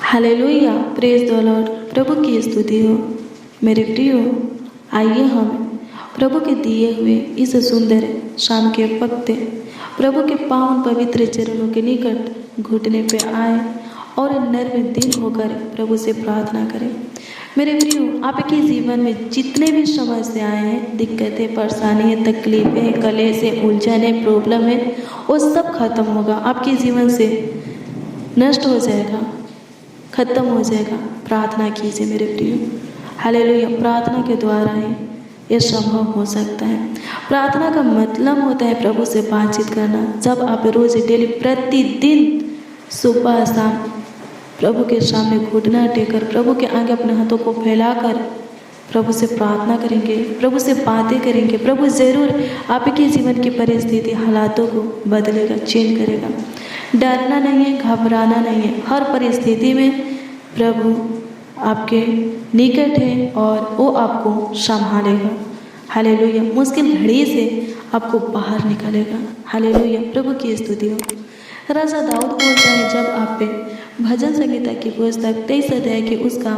Hallelujah, praise the Lord. प्रभु की स्तुति हो। मेरे प्रियो, आइए हम प्रभु के दिए हुए इस सुंदर शाम के वक्त प्रभु के पावन पवित्र चरणों के निकट घुटने पे आए और नर्म दिल होकर प्रभु से प्रार्थना करें। मेरे प्रियो, आपके जीवन में जितने भी समस्याएं हैं, दिक्कतें, परेशानियां, तकलीफें, कलेश, उलझनें, प्रॉब्लम है, वो सब खत्म होगा, आपके जीवन से नष्ट हो जाएगा, खत्म हो जाएगा। प्रार्थना कीजिए मेरे प्रियो। हालेलुया। प्रार्थना के द्वारा ही ये संभव हो सकता है। प्रार्थना का मतलब होता है प्रभु से बातचीत करना। जब आप रोज डेली प्रतिदिन सुबह शाम प्रभु के सामने घुटना टेकर प्रभु के आगे अपने हाथों को फैलाकर प्रभु से प्रार्थना करेंगे, प्रभु से बातें करेंगे, प्रभु ज़रूर आपके जीवन की परिस्थिति हालातों को बदलेगा, चेंज करेगा। डरना नहीं है, घबराना नहीं है। हर परिस्थिति में प्रभु आपके निकट है और वो आपको संभालेगा। हालेलुया। मुश्किल घड़ी से आपको बाहर निकालेगा। हालेलुया। प्रभु की स्तुति हो। राजा दाऊद बोलता है, जब आप पे भजन संगीता की पुस्तक 23 अध्याय के उसका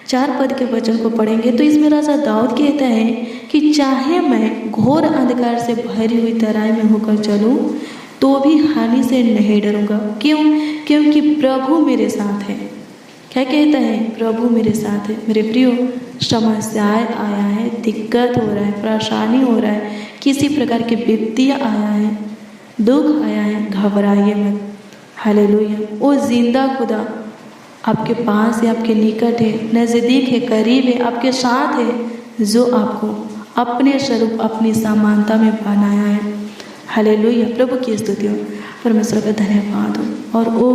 4 पद के वचन को पढ़ेंगे तो इसमें राजा दाऊद कहता है कि चाहे मैं घोर अंधकार से भरी हुई तराई में होकर चलूं तो भी हानि से नहीं डरूंगा। क्यों? क्योंकि प्रभु मेरे साथ है। क्या कहता है? प्रभु मेरे साथ है। मेरे प्रियो, समस्याएं आया है, दिक्कत हो रहा है, परेशानी हो रहा है, किसी प्रकार की विपत्तियां आया है, दुख आया है, घबराइए मत। हालेलुया। वो जिंदा खुदा आपके पास है, आपके निकट है, नज़दीक है, करीब है, आपके साथ है, जो आपको अपने स्वरूप अपनी समानता में बनाया है। हालेलुया। प्रभु की स्तुति हो। परमेश्वर का धन्यवाद हो। और वो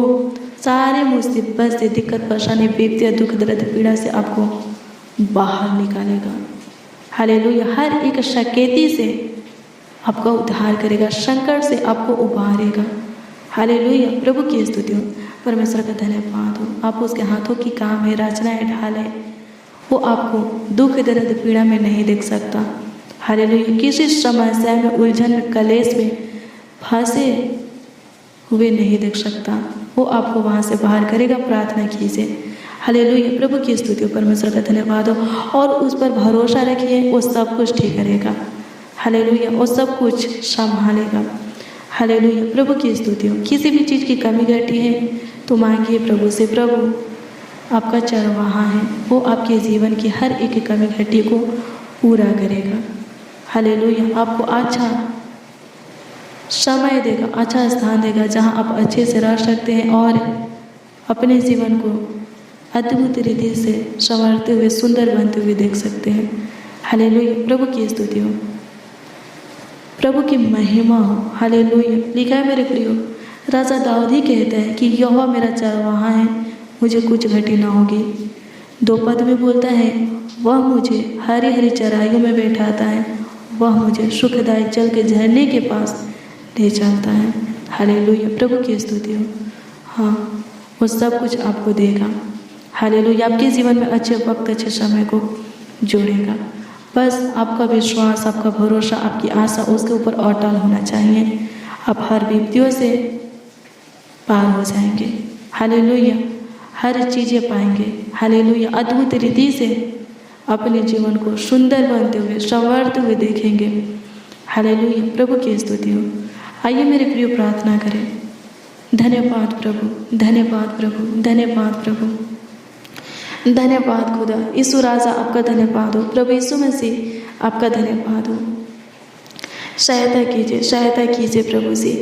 सारे मुसीबत से, दिक्कत, परेशानी, विपत्ति, दुख, दर्द, पीड़ा से आपको बाहर निकालेगा। हालेलुया। हर एक शकेती से आपका उद्धार करेगा, संकट से आपको उबारेगा। हालेलुया। प्रभु की स्तुति हो। परमेश्वर का धन्यवाद हो। आप उसके हाथों की काम है, रचना है, ढाल है। वो आपको दुख, दर्द, पीड़ा में नहीं देख सकता। हालेलुया। किसी समस्या में, उलझन में, कलेश में फंसे हुए नहीं देख सकता। वो आपको वहाँ से बाहर करेगा। प्रार्थना कीजिए। हालेलुया। प्रभु की स्तुति हो। परमेश्वर का धन्यवाद हो। और उस पर भरोसा रखिए, वो सब कुछ ठीक करेगा। हालेलुया। वो सब कुछ संभालेगा। हालेलुया। प्रभु की स्तुति हो। किसी भी चीज़ की कमी घटी है तो मांगिए प्रभु से। प्रभु आपका चरवाहा है, वो आपके जीवन की हर एक कमी घटी को पूरा करेगा। हालेलुया। आपको अच्छा समय देगा, अच्छा स्थान देगा जहां आप अच्छे से रह सकते हैं और अपने जीवन को अद्भुत रीति से संवारते हुए, सुंदर बनते हुए देख सकते हैं। हालेलुया। प्रभु की स्तुति हो। प्रभु की महिमा हो। हालेलुया। लिखा है मेरे प्रियो, राजा दाऊद ही कहता है कि यहोवा मेरा चरवाहा है, मुझे कुछ घटी ना होगी। 2 पद में बोलता है, वह मुझे हरी हरी चराइयों में बैठाता है, वह मुझे सुखदायी जल के झरने के पास ले चलता है। हालेलुया। प्रभु की स्तुति हो। हाँ, वो सब कुछ आपको देगा। हालेलुया। आपके जीवन में अच्छे वक्त, अच्छे समय को जोड़ेगा। बस आपका विश्वास, आपका भरोसा, आपकी आशा उसके ऊपर अटल होना चाहिए। आप हर विपत्तियों से पार हो जाएंगे। हालेलुया। हर चीज़ें पाएंगे। हालेलुया। अद्भुत रीति से अपने जीवन को सुंदर बनते हुए, संवारते हुए देखेंगे। हालेलुया। प्रभु की स्तुति हो। आइए मेरे प्रिय, प्रार्थना करें। धन्यवाद प्रभु, धन्यवाद प्रभु, धन्यवाद प्रभु, धन्यवाद खुदा। यीशु राजा आपका धन्यवाद हो। प्रभु यीशु मसीह आपका धन्यवाद हो। सहायता कीजिए, सहायता कीजिए प्रभु जी।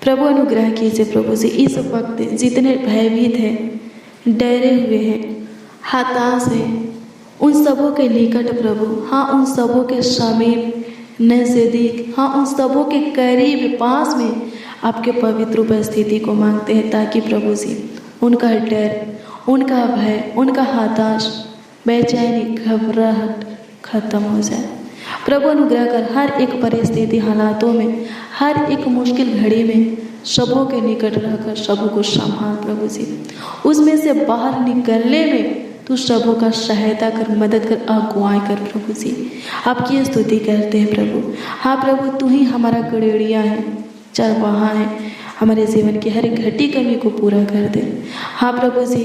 प्रभु अनुग्रह कीजिए प्रभु जी। इस वक्त जितने भयभीत हैं, डरे हुए हैं, हताश हैं, उन सबों के निकट प्रभु, हाँ उन सबों के समीप, नज़दीक, हाँ उन सबों के करीब, पास में आपके पवित्र उपस्थिति को मांगते हैं, ताकि प्रभु जी उनका डर, उनका भय, उनका हताश, बेचैनी, घबराहट खत्म हो जाए। प्रभु अनुग्रह कर हर एक परिस्थिति, हालातों में, हर एक मुश्किल घड़ी में सबों के निकट रहकर सबों को संभाल प्रभु जी। उसमें से बाहर निकलने में तू सबों का सहायता कर, मदद कर, अगुवाई कर प्रभु जी। आपकी स्तुति करते हैं प्रभु। हाँ प्रभु, तू ही हमारा गड़ेड़िया है, चरवाहा है। हमारे जीवन की हर एक घटी कमी को पूरा कर दे। हाँ प्रभु जी,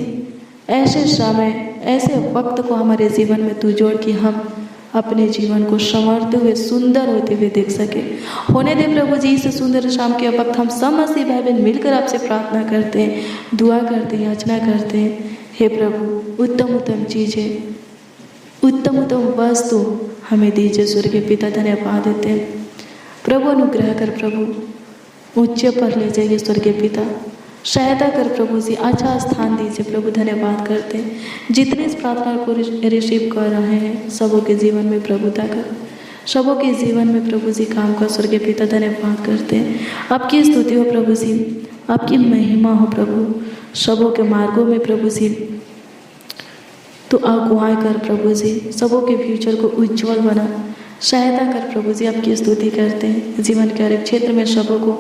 ऐसे समय ऐसे वक्त को हमारे जीवन में तू जोड़ कि हम अपने जीवन को संवारते हुए सुंदर होते हुए देख सके। होने दे प्रभु जी इस सुंदर शाम के वक्त हम सब मसीह भाई बहन मिलकर आपसे प्रार्थना करते हैं, दुआ करते हैं, याचना करते हैं। हे प्रभु, उत्तम उत्तम चीज़ें, उत्तम उत्तम वस्तु हमें दीजिए स्वर्गीय पिता, धन्यवाद देते हैं। प्रभु अनुग्रह कर, प्रभु ऊंचे पर ले जाइए स्वर्गीय पिता, सहायता कर प्रभु जी, अच्छा स्थान दीजिए प्रभु, धन्यवाद करते हैं। जितने इस प्रार्थना को रिसीव कर रहे हैं सबों के जीवन में प्रभुता कर, सबों के जीवन में प्रभु जी काम कर स्वर्गीय पिता, धन्यवाद करते हैं। आपकी स्तुति हो प्रभु जी, आपकी महिमा हो प्रभु, सबों के मार्गों में प्रभु जी तो अगुवाई कर प्रभु जी, सबों के फ्यूचर को उज्जवल बना, सहायता कर प्रभु जी। आपकी स्तुति करते हैं। जीवन के हर एक क्षेत्र में सबों को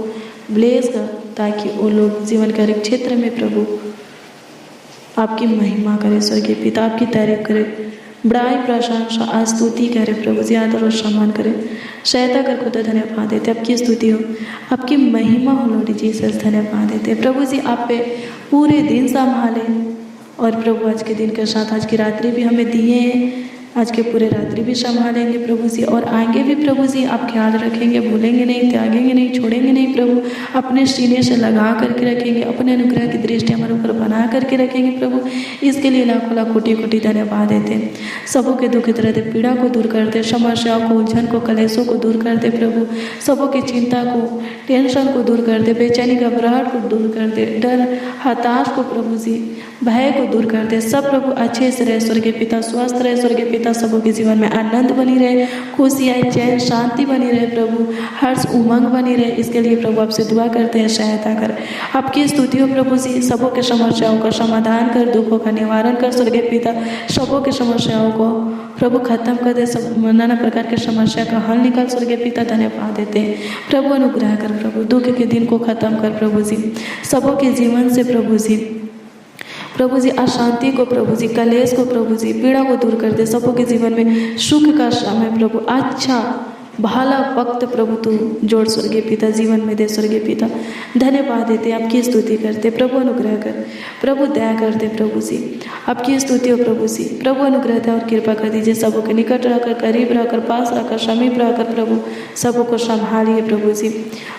ब्लेस कर, ताकि वो लोग जीवन के हर एक क्षेत्र में प्रभु आपकी महिमा करे स्वर्गीय पिता, आपकी तारीफ करे, बड़ाई प्रशंसा स्तुति करे प्रभु जी, आदर और सम्मान करे, सहायता कर खुदा, धन्यवाद देते। आपकी स्तुति हो, आपकी महिमा हो लॉर्ड जीसस, धन्यवाद देते प्रभु जी। आप पे पूरे दिन संभाले और प्रभु आज के दिन के साथ आज की रात्रि भी हमें दिए हैं, आज के पूरे रात्रि भी संभालेंगे प्रभु जी, और आगे भी प्रभु जी आप ख्याल रखेंगे, भूलेंगे नहीं, त्यागेंगे नहीं, छोड़ेंगे नहीं प्रभु, अपने सीने से लगा करके रखेंगे, अपने अनुग्रह की दृष्टि हमारे ऊपर बना करके रखेंगे प्रभु। इसके लिए लाखों लाख कोटि कोटि धन्यवाद देते हैं। सबों के दुख दर्द पीड़ा को दूर करते, समस्याओं को, उलझन को, कलेशों को दूर करते प्रभु, सबों की चिंता को, टेंशन को दूर कर दे, बेचैनी घबराहट को दूर कर दे, डर हताश को प्रभु जी, भय को दूर कर दे। सब प्रभु अच्छे से रहे स्वर्गीय पिता, स्वस्थ रहे स्वर्गीय पिता, सबों के जीवन में आनंद बनी रहे, खुशी आए, चैन शांति बनी रहे प्रभु, हर्ष उमंग बनी रहे। इसके लिए प्रभु आपसे दुआ करते हैं, सहायता कर। आपकी स्तुति हो प्रभु जी, सबों के समस्याओं का समाधान कर, दुखों का निवारण कर स्वर्गीय पिता, सबों के समस्याओं को प्रभु खत्म कर दे, सब नाना प्रकार के समस्या का हल निकाल स्वर्गीय पिता, धन्यवाद देते हैं। प्रभु अनुग्रह कर प्रभु, दुख के दिन को खत्म कर प्रभु जी, सबों के जीवन से प्रभु जी अशांति को प्रभु जी, कलेश को प्रभु जी, पीड़ा को दूर कर दे, सबों के जीवन में सुख का समय प्रभु, अच्छा भाला वक्त प्रभु तू जोड़ स्वर्गीय पिता, जीवन में दे स्वर्गीय पिता, धन्यवाद देते, आपकी स्तुति करते। प्रभु अनुग्रह कर, प्रभु दया करते प्रभु जी, आपकी स्तुति हो प्रभु जी। प्रभु अनुग्रह दया और कृपा कर दीजिए, सबों के निकट रहकर, करीब रहकर, पास रहकर, समीप रहकर प्रभु सबों को संभालिए प्रभु जी।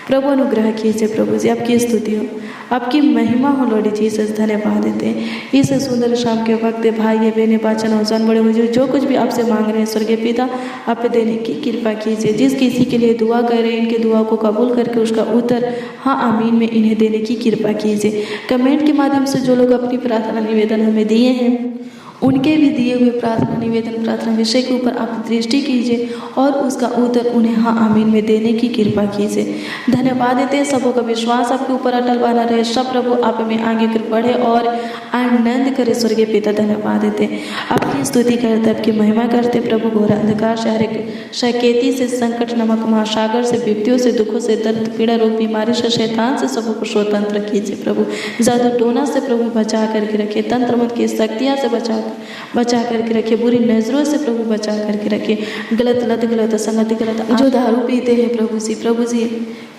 प्रभु अनुग्रह कीजिए प्रभु जी, आपकी स्तुति हो, आपकी महिमा हो लॉर्ड जीसस, धन्यवाद देते हैं। इस सुंदर शाम के वक्त भाई बहने, बच्चन नौजवान, बड़े बुजुर्ग जो कुछ भी आपसे मांग रहे हैं स्वर्गीय पिता, आप देने की कृपा कीजिए। जिस किसी के लिए दुआ कर रहे हैं, इनके दुआ को कबूल करके उसका उत्तर हाँ आमीन में इन्हें देने की कृपा कीजिए। कमेंट के माध्यम से जो लोग अपनी प्रार्थना निवेदन हमें दिए हैं, उनके भी दिए हुए प्रार्थना निवेदन, प्रार्थना विषय के ऊपर आप दृष्टि कीजिए और उसका उत्तर उन्हें हाँ आमीन में देने की कृपा कीजिए। धन्यवाद देते हैं। सबों का विश्वास आपके ऊपर अटल बना रहे, सब प्रभु आप में आगे कर बढ़े और आनंद करे स्वर्गीय पिता, धन्यवाद देते हैं। आपकी स्तुति करते, आपकी महिमा करते प्रभु। घोर अंधकार शकेती से, संकट नमक महासागर से, विपत्तियों से, दुखों से, दर्द पीड़ा रोग बीमारी से, शैतान से सबों को स्वतंत्र कीजिए प्रभु। जादू टोना से प्रभु बचा करके रखिए, तंत्र मंत्र की शक्तियाँ से बचा करके रखिए, बुरी नजरों से प्रभु बचा करके रखिए, गलत लत, गलत संगति, गलत जो दारू पीते हैं प्रभु जी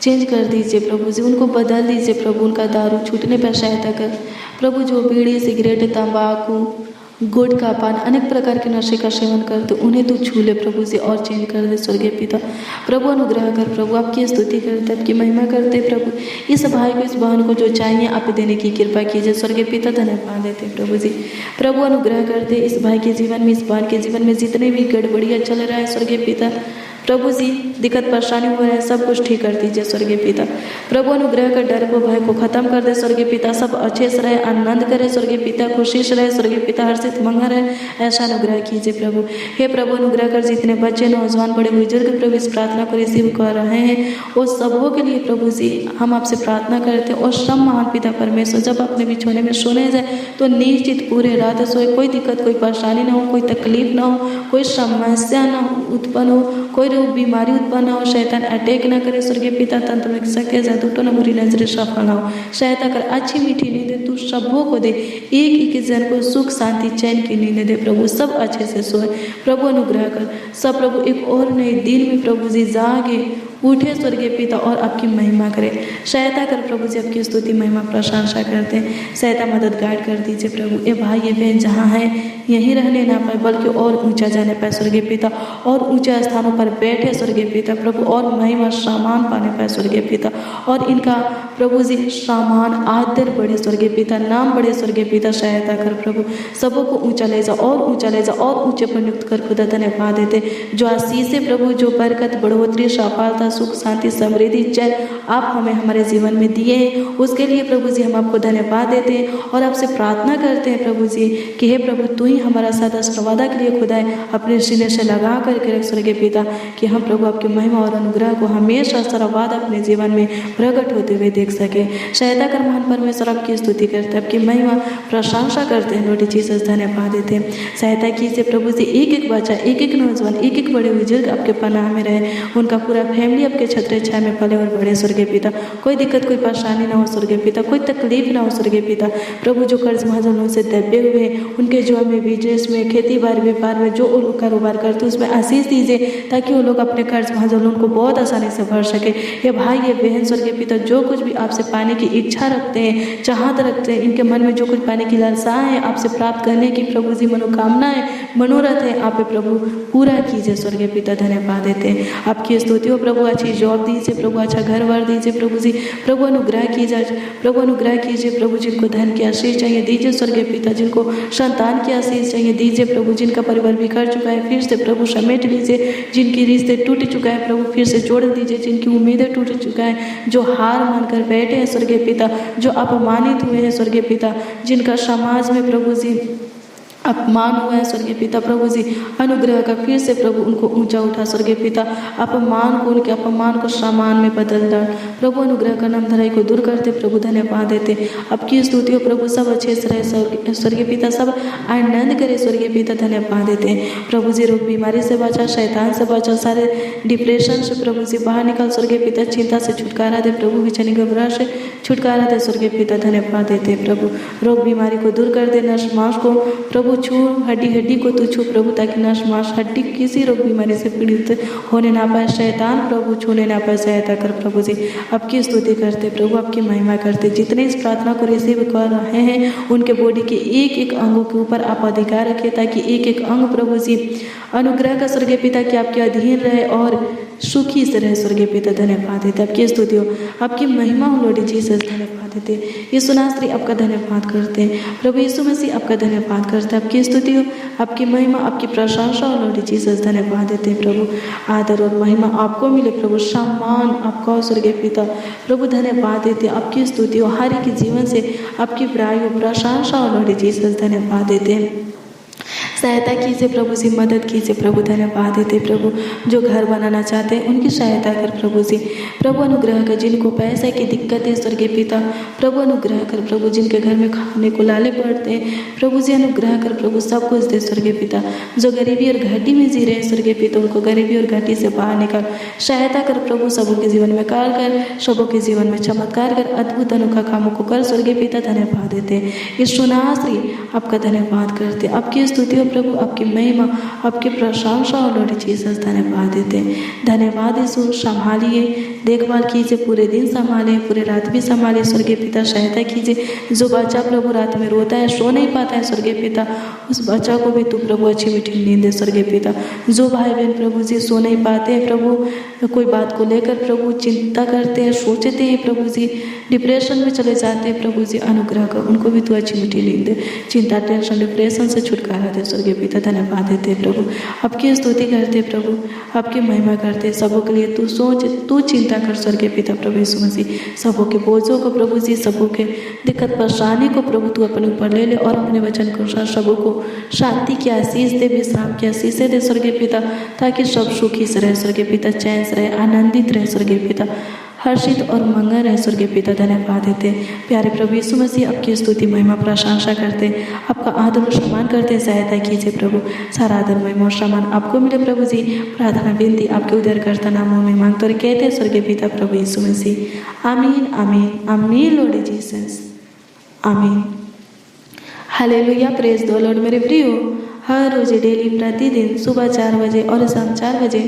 चेंज कर दीजिए प्रभु जी, उनको बदल दीजिए प्रभु, उनका दारू छूटने पर सहायता कर प्रभु। जो बीड़ी, सिगरेट, तंबाकू, गुटखा, पान, अनेक प्रकार के नशे का सेवन करते उन्हें तू छू ले प्रभु जी और चेंज कर दे स्वर्गीय पिता। प्रभु अनुग्रह कर प्रभु, आपकी स्तुति करते, आपकी महिमा करते प्रभु। इस भाई को, इस बहन को जो चाहिए आप देने की कृपा कीजिए स्वर्गीय पिता, धन्यवाद देते प्रभु जी। प्रभु अनुग्रह करते इस भाई के जीवन में, इस बहन के जीवन में जितने भी गड़बड़ियाँ चल रहा है स्वर्गीय पिता, प्रभु जी दिक्कत परेशानी हो रहा है सब कुछ ठीक कर दीजिए स्वर्गीय पिता। प्रभु अनुग्रह कर डर को, भय को खत्म कर दे स्वर्गीय पिता, सब अच्छे से रहे, आनंद करे स्वर्गीय पिता, खुशी से रहे स्वर्गीय पिता, हर्षित मंगा रहे, ऐसा अनुग्रह कीजिए प्रभु। हे प्रभु अनुग्रह कर जितने बच्चे, नौजवान, बड़े बुजुर्ग प्रभु इस प्रार्थना को रिसीव कर रहे हैं, वो सबों के लिए प्रभु जी हम आपसे प्रार्थना करते हैं। और सब महान पिता परमेश्वर जब अपने बिछौने में सोने जाए तो निश्चित पूरे रात सोए, कोई दिक्कत, कोई परेशानी ना हो, कोई तकलीफ ना हो, कोई समस्या ना उत्पन्न हो, कोई रोग बीमारी उत्पन्न हो, शैतान अटैक ना करे स्वर्गीय पिता, तंत्र में शक्ति, जादू टोना, बुरी नजरें सफल हो, सहायता कर, अच्छी मीठी नींद तू सबों को दे, एक एक जन को सुख शांति चैन की नींद दे प्रभु, सब अच्छे से सोए। प्रभु अनुग्रह कर सब प्रभु एक और नए दिन में प्रभु जी जागे उठे स्वर्गीय पिता और आपकी महिमा करे। सहायता कर प्रभु जी, आपकी स्तुति महिमा प्रशंसा करते हैं। सहायता मदद गाइड कर दीजिए प्रभु। ये भाई ये बहन जहाँ है यहीं रहने ना पाए बल्कि और ऊंचा जाने पाए स्वर्गीय पिता, और ऊंचा स्थानों पर बैठे स्वर्गीय पिता प्रभु, और महिमा सामान पाने पाए स्वर्गीय पिता, और इनका प्रभु जी सामान आदर बढ़े स्वर्गीय पिता, नाम बढ़े स्वर्गीय पिता। सहायता कर प्रभु, सबों को ऊंचा ले जा और ऊंचा ले जा और ऊंचे पर नियुक्त कर खुदा धन्यवाद देते। जो आशीष है प्रभु, जो बरकत बढ़ोतरी सफलता सुख शांति समृद्धि चैन आप हमें हमारे जीवन में दिए हैं, उसके लिए प्रभु जी हम आपको धन्यवाद देते हैं और आपसे प्रार्थना करते हैं प्रभु जी कि हे प्रभु तू ही हमारा सदा सर्वदा के लिए खुदा है, अपने सीने से लगा करके रख स्वर्गीय पिता कि हम प्रभु आपकी महिमा और अनुग्रह को हमेशा सर्वदा अपने जीवन में प्रकट होते हुए देख सके। सहायता कर महान परमेश्वर, आपकी स्तुति करते हैं, आपकी महिमा प्रशंसा करते हैं लॉर्ड जीसस, धन्यवाद देते हैं। सहायता कीजिए प्रभु जी, एक एक बच्चा, एक एक नौजवान, एक एक बड़े बुजुर्ग आपके पनाह में रहे, उनका पूरा फैमिली आपके छत्र छाया में पले और बड़े स्वर्गीय पिता। कोई दिक्कत कोई परेशानी ना हो स्वर्गीय पिता, कोई तकलीफ ना हो स्वर्गीय पिता प्रभु। जो कर्ज महाजनों से दबे हुए हैं उनके जॉब में, बिजनेस में, खेती बाड़ी व्यापार में जो लोग कारोबार करते हैं उसमें आशीष दीजिए ताकि वो लोग अपने कर्ज महाजनों को बहुत आसानी से भर सके। ये भाई ये बहन स्वर्गीय पिता जो कुछ भी आपसे पाने की इच्छा रखते हैं, चाहत रखते हैं, इनके मन में जो कुछ पाने की लालसाएं है, आपसे प्राप्त करने की प्रभु जी मनोकामनाएं मनोरथ है, आप प्रभु पूरा कीजिए स्वर्गीय पिता, धन्यवाद देते हैं। आपकी स्तुति हो प्रभु, अच्छी जॉब दीजिए प्रभु, अच्छा घर बार दीजिए प्रभु जी, प्रभु अनुग्रह कीजिए, प्रभु अनुग्रह कीजिए प्रभु। जिनको धन की आशीष चाहिए दीजिए स्वर्गीय पिता, जिनको संतान की आशीष चाहिए दीजिए प्रभु, जिनका परिवार बिखर चुका है फिर से प्रभु समेट लीजिए, जिनकी रिश्ते टूट चुका है प्रभु फिर से जोड़ दीजिए, जिनकी उम्मीदें टूट चुका है, जो हार मानकर बैठे हैं स्वर्गीय पिता, जो अपमानित हुए हैं स्वर्गीय पिता, जिनका समाज में प्रभु जी अपमान हुआ है स्वर्गीय पिता प्रभु जी, अनुग्रह का फिर से प्रभु उनको ऊंचा उठा स्वर्गीय पिता, अपमान को उनके अपमान को सम्मान में बदल डाल प्रभु, अनुग्रह का नाम धराई को दूर करते प्रभु, धन्यवाद देते। आपकी स्तुति हो प्रभु, सब अच्छे से रहे स्वर्गीय पिता, सब आनंद करे स्वर्गीय पिता, धन्यवाद देते हैं प्रभु जी। रोग बीमारी से बचा, शैतान से बचा, सारे डिप्रेशन से प्रभु जी बाहर निकाल स्वर्गीय पिता, चिंता से छुटकारा दे प्रभु, बेचैनी घबराहट से छुटकारा दे स्वर्गीय पिता, धन्यवाद देते हैं प्रभु। रोग बीमारी को दूर कर दे, नस मांस को प्रभु छू, हड्डी हड्डी को तू छू प्रभु, ताकि नस मांस हड्डी किसी रोग बीमारी से पीड़ित होने ना पाए, शैतान प्रभु छूने ना पाए। सहायता कर प्रभु जी, आपकी स्तुति करते प्रभु, आपकी महिमा करते। जितने इस प्रार्थना को रिसीव कर रहे हैं उनके बॉडी के एक एक अंगों के ऊपर आप अधिकार रखिए ताकि एक एक अंग प्रभु जी अनुग्रह का स्वर्गीय पिता कि आपके अधीन रहे और सुखी से रहे स्वर्गीय पिता, धन्यवाद देते। आपकी स्तुति हो, आपकी महिमा हो लॉर्ड जीसस, धन्यवाद देते। यीशु नासरी आपका धन्यवाद करते हैं प्रभु, यीशु मसीह आपका धन्यवाद करते हैं। आपकी स्तुति हो, आपकी महिमा, आपकी प्रशंसा हो लॉर्ड जीसस, धन्यवाद देते हैं प्रभु। आदर और महिमा आपको मिले प्रभु, सम्मान आपका स्वर्गीय पिता प्रभु, धन्यवाद देते। आपकी स्तुति हो, हर एक जीवन से आपकी बड़ाई हो, प्रशंसा हो लॉर्ड जीसस, धन्यवाद देते हैं। सहायता कीजिए प्रभु जी, मदद कीजिए प्रभु, धन्यवाद देते प्रभु। जो घर बनाना चाहते हैं उनकी सहायता कर प्रभु जी, प्रभु अनुग्रह कर। जिनको पैसे की दिक्कत है स्वर्गीय पिता प्रभु अनुग्रह कर प्रभु, जिनके घर में खाने को लाले पड़ते हैं प्रभु जी अनुग्रह कर प्रभु, सब कुछ दे स्वर्गीय पिता। जो गरीबी और घाटी में जी रहे हैं स्वर्गीय पिता उनको गरीबी और घाटी से बाहर निकाल, सहायता कर प्रभु। सबों के जीवन में कार्य कर, सबों के जीवन में चमत्कार कर, अद्भुत अनोखा कामों को कर स्वर्गीय पिता, धन्यवाद देते। यीशु नासरी आपका धन्यवाद करते, आपकी स्तुति प्रभु, आपकी महिमा, आपकी प्रशंसा और लॉर्ड जीसस, धन्यवाद देते हैं। धन्यवाद यीशु, संभालिए, देखभाल कीजिए, पूरे दिन संभाले, पूरे रात भी संभाले स्वर्गीय पिता, सहायता कीजिए। जो बच्चा प्रभु रात में रोता है, सो नहीं पाता है स्वर्गीय पिता, उस बच्चा को भी तू प्रभु अच्छी मीठी नींद दे स्वर्गीय पिता। जो भाई बहन प्रभु जी सो नहीं पाते हैं प्रभु, कोई बात को लेकर प्रभु चिंता करते हैं, सोचते हैं प्रभु जी, डिप्रेशन में चले जाते हैं प्रभु जी, अनुग्रह कर उनको भी तू अच्छी मीठी नींद दे, चिंता टेंशन डिप्रेशन से छुटकारा दे स्वर्गीय पिता, धन्यवाद देते प्रभु। आपकी स्तुति करते प्रभु, आपकी महिमा करते। सबों के लिए तू सोच, तू चिंता कर स्वर्गीय पिता प्रभु यीशु मसीह। सबों के बोझों को प्रभु जी, सबों के दिक्कत परेशानी को प्रभु तू अपने ऊपर ले ले और अपने वचन के अनुसार सबों को शांति की आशीष दे, विश्राम की आशीष दे स्वर्गीय पिता, ताकि सब सुखी से रहे स्वर्गीय पिता, चैन से रहे, आनंदित रहे स्वर्गीय पिता, हर्षित और मंगल रहे स्वर्गीय पिता, धन्यवाद देते। प्यारे प्रभु यीशु मसीह आपकी स्तुति महिमा प्रशंसा करते, आपका आदर और सम्मान करते। सहायता कीजिए प्रभु, सारा आदर महिमा और सम्मान आपको मिले प्रभु जी। प्रार्थना विनती आपके उद्धारकर्ता नामों में मांगते और कहते स्वर्गीय पिता प्रभु यीशु मसीह, आमीन आमीन आमीन लॉर्ड जीसस, आमीन। Hallelujah, praise the Lord. मेरे प्रियो, हर रोज डेली प्रतिदिन सुबह 4 बजे और शाम 4 बजे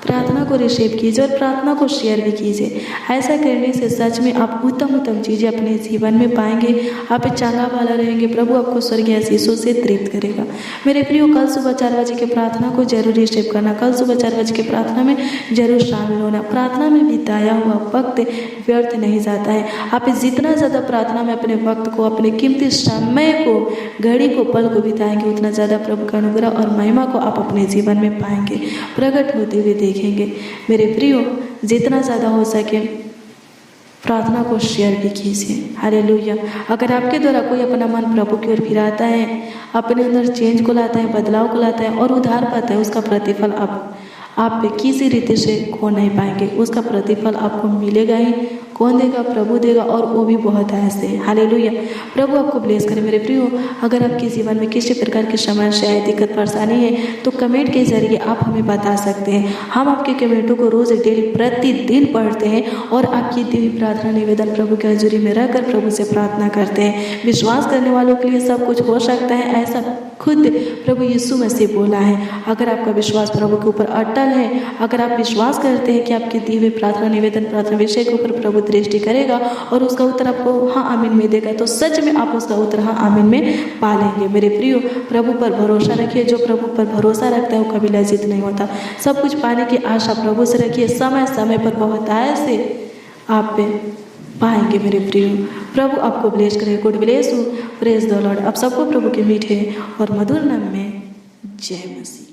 प्रार्थना को रिसीव कीजिए और प्रार्थना को शेयर भी कीजिए। ऐसा करने से सच में आप उत्तम उत्तम चीज़ें अपने जीवन में पाएंगे। आप चंगा वाला रहेंगे। प्रभु आपको स्वर्गीय आशीषों से तृप्त करेगा। मेरे प्रियो, कल सुबह 4 बजे की प्रार्थना को जरूर रिसीव करना। कल सुबह 4 बजे की प्रार्थना में जरूर शामिल होना। प्रार्थना में बिताया हुआ वक्त व्यर्थ नहीं जाता है। आप जितना ज़्यादा प्रार्थना में अपने वक्त को, अपने कीमती समय को, घड़ी को, पल को बिताएंगे, उतना ज़्यादा प्रभु का अनुग्रह और महिमा को आप अपने जीवन में पाएंगे, प्रकट होते हुए देखेंगे। मेरे प्रियो, जितना ज़्यादा हो सके प्रार्थना को शेयर भी कीजिए। हालेलुया। अगर आपके द्वारा कोई अपना मन प्रभु की ओर फिराता है, अपने अंदर चेंज को लाता है, बदलाव को लाता है और उधार पाता है, उसका प्रतिफल आप पे किसी रीति से खो नहीं पाएंगे। उसका प्रतिफल आपको मिलेगा ही। कौन देगा? प्रभु देगा, और वो भी बहुत ऐसे। हालेलुया। प्रभु आपको ब्लेस करे। मेरे प्रियो, अगर आपके जीवन में किसी प्रकार की समस्या है, दिक्कत, परेशानी है, तो कमेंट के जरिए आप हमें बता सकते हैं। हम आपके कमेंटों को रोज डेली प्रतिदिन पढ़ते हैं और आपकी दी हुई प्रार्थना निवेदन प्रभु की हजूरी में रहकर प्रभु से प्रार्थना करते हैं। विश्वास करने वालों के लिए सब कुछ हो सकता है, ऐसा खुद प्रभु यीशु मसीह बोला है। अगर आपका विश्वास प्रभु के ऊपर अटल है, अगर आप विश्वास करते हैं कि आपकी दी हुई प्रार्थना निवेदन, प्रार्थना विषय के ऊपर प्रभु दृष्टि करेगा और उसका उत्तर आपको हाँ आमीन में देगा, तो सच में आप उसका उत्तर हाँ आमीन में पा लेंगे। मेरे प्रियो, प्रभु पर भरोसा रखिए। जो प्रभु पर भरोसा रखता है वो कभी लज्जित नहीं होता। सब कुछ पाने की आशा प्रभु से रखिए। समय समय पर बहुत ऐसे आप पे पाएंगे। मेरे प्रियो, प्रभु आपको ब्लेस करे। God bless you. Praise the Lord. आप सबको प्रभु के मीठे और मधुर नाम में जय मसीह।